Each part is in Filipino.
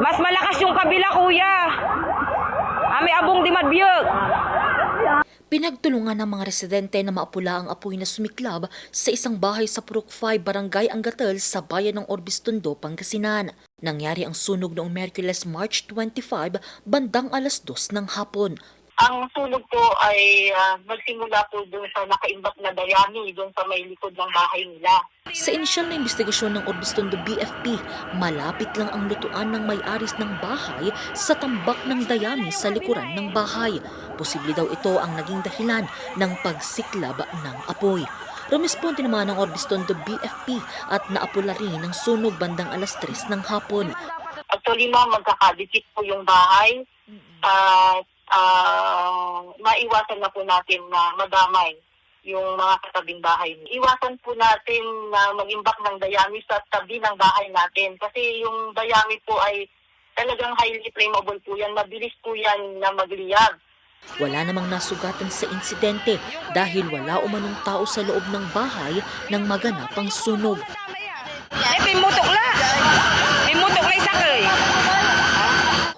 Mas malakas yung kabila, kuya. May abong di madbiyog. Pinagtulungan ng mga residente na maapula ang apoy na sumiklab sa isang bahay sa Purok 5, Barangay Angatal sa bayan ng Orbis Tondo, Pangasinan. Nangyari ang sunog noong Miyerkules, March 25, bandang alas 2 ng hapon. Ang sunog po ay nagsimula po doon sa nakaimbak na dayami doon sa may likod ng bahay nila. Sa inisyal na investigasyon ng Orbis Tondo BFP, malapit lang ang lutuan ng may-aris ng bahay sa tambak ng dayami sa likuran ng bahay. Posible daw ito ang naging dahilan ng pagsiklab ng apoy. Rumisponde naman ang Orbis Tondo BFP at naapula rin ng sunog bandang alas 3 ng hapon. Actually, magkakadikit po yung bahay. Maiwasan na po natin na madamay yung mga katabing bahay. Iwasan po natin na mag-imbak ng dayami sa tabi ng bahay natin kasi yung dayami po ay talagang highly flammable po yan. Mabilis po yan na magliyab. Wala namang nasugatan sa insidente dahil wala umanong tao sa loob ng bahay nang maganap ang sunog. Pimutok la. Pimutok la isakay.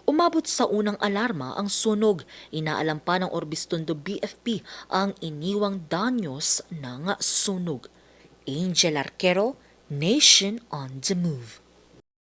Umabot sa unang alarma ang sunog. Inaalam pa ng Orbis Tondo BFP ang iniwang danyos ng sunog. Angel Arquero, Nation on the Move.